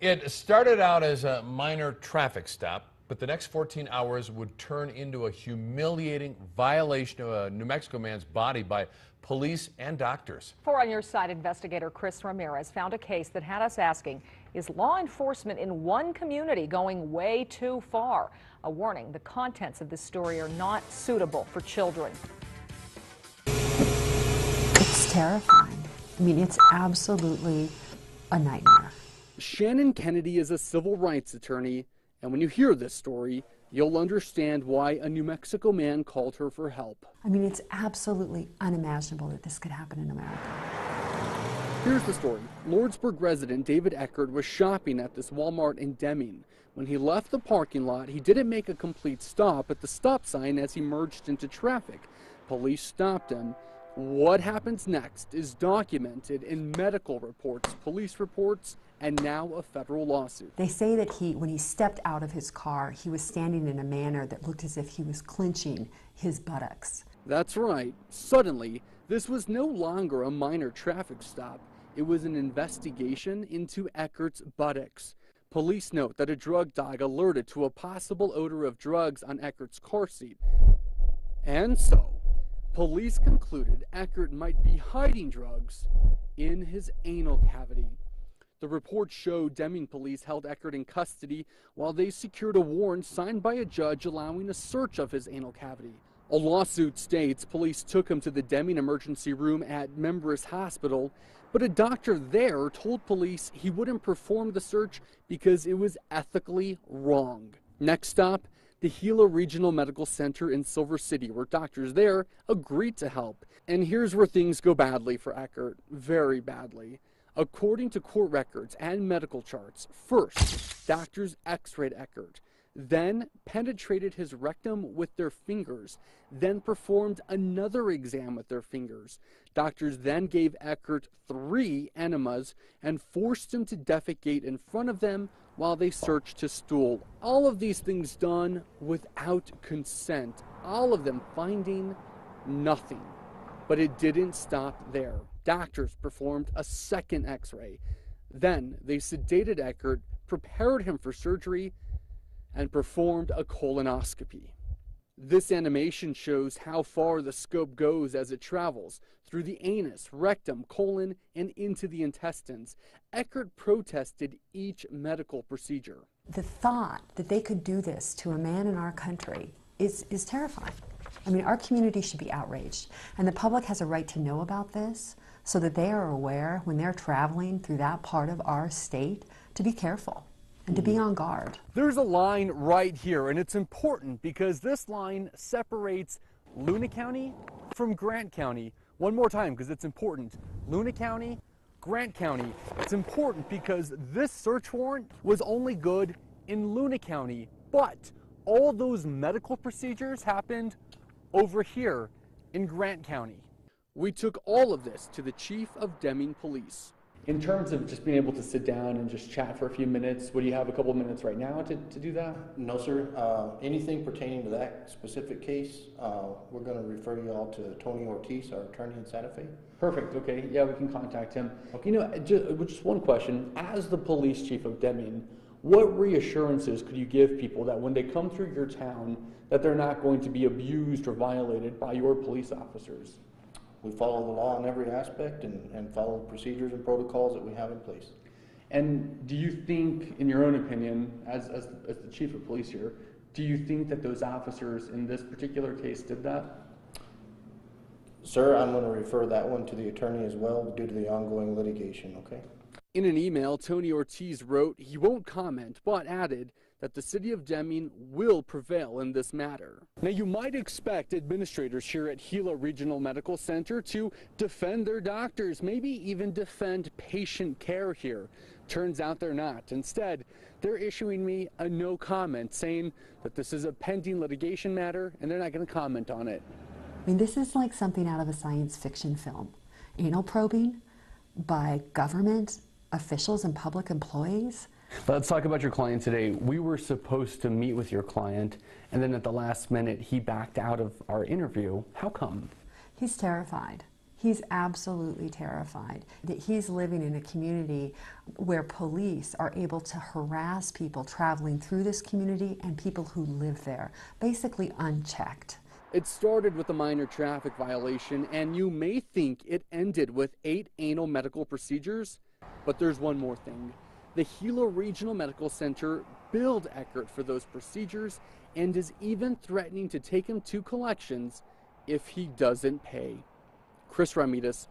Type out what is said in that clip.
It started out as a minor traffic stop, but the next 14 hours would turn into a humiliating violation of a New Mexico man's body by police and doctors. 4 on Your Side investigator Chris Ramirez found a case that had us asking, is law enforcement in one community going way too far? A warning, the contents of this story are not suitable for children. It's terrifying. I mean, it's absolutely a nightmare. Shannon Kennedy is a civil rights attorney, and when you hear this story, you'll understand why a New Mexico man called her for help. I mean, it's absolutely unimaginable that this could happen in America. Here's the story. Lordsburg resident David Eckert was shopping at this Walmart in Deming. When he left the parking lot, he didn't make a complete stop at the stop sign as he merged into traffic. Police stopped him. What happens next is documented in medical reports, police reports, and now a federal lawsuit. They say that when he stepped out of his car, he was standing in a manner that looked as if he was clenching his buttocks. That's right. Suddenly, this was no longer a minor traffic stop. It was an investigation into Eckert's buttocks. Police note that a drug dog alerted to a possible odor of drugs on Eckert's car seat. And so, police concluded Eckert might be hiding drugs in his anal cavity. The report showed Deming police held Eckert in custody while they secured a warrant signed by a judge allowing a search of his anal cavity. A lawsuit states police took him to the Deming emergency room at Members Hospital, but a doctor there told police he wouldn't perform the search because it was ethically wrong. Next stop, the Gila Regional Medical Center in Silver City, where doctors there agreed to help. And here's where things go badly for Eckert, very badly. According to court records and medical charts, first, doctors x-rayed Eckert, then penetrated his rectum with their fingers, then performed another exam with their fingers. Doctors then gave Eckert 3 enemas and forced him to defecate in front of them while they searched his stool. All of these things done without consent, all of them finding nothing. But it didn't stop there. Doctors performed a second x-ray. Then they sedated Eckert, prepared him for surgery, and performed a colonoscopy. This animation shows how far the scope goes as it travels through the anus, rectum, colon, and into the intestines. Eckert protested each medical procedure. The thought that they could do this to a man in our country is terrifying. I mean, our community should be outraged, and the public has a right to know about this so that they are aware when they're traveling through that part of our state to be careful and to be on guard. There's a line right here, and it's important because this line separates Luna County from Grant County. One more time, because it's important. Luna County, Grant County. It's important because this search warrant was only good in Luna County, but all those medical procedures happened over here in Grant County. We took all of this to the chief of Deming Police. In terms of just being able to sit down and just chat for a few minutes, would you have a couple of minutes right now to do that? No, sir. Anything pertaining to that specific case, we're going to refer you all to Tony Ortiz, our attorney in Santa Fe. Perfect. Okay. Yeah, we can contact him. Okay. You know, just one question. As the police chief of Deming, what reassurances could you give people that when they come through your town, that they're not going to be abused or violated by your police officers? We follow the law in every aspect and follow procedures and protocols that we have in place. And do you think, in your own opinion, as the chief of police here, do you think that those officers in this particular case did that? Sir, I'm going to refer that one to the attorney as well due to the ongoing litigation, okay? In an email, Tony Ortiz wrote he won't comment, but added that the city of Deming will prevail in this matter. Now, you might expect administrators here at Gila Regional Medical Center to defend their doctors, maybe even defend patient care here. Turns out they're not. Instead, they're issuing me a no comment, saying that this is a pending litigation matter and they're not going to comment on it. I mean, this is like something out of a science fiction film. Anal probing by government officials and public employees. Let's talk about your client today. We were supposed to meet with your client, and then at the last minute, he backed out of our interview. How come? He's terrified. He's absolutely terrified that he's living in a community where police are able to harass people traveling through this community and people who live there, basically unchecked. It started with a minor traffic violation, and you may think it ended with 8 anal medical procedures, but there's one more thing. The Gila Regional Medical Center billed Eckert for those procedures and is even threatening to take him to collections if he doesn't pay. Chris Ramirez,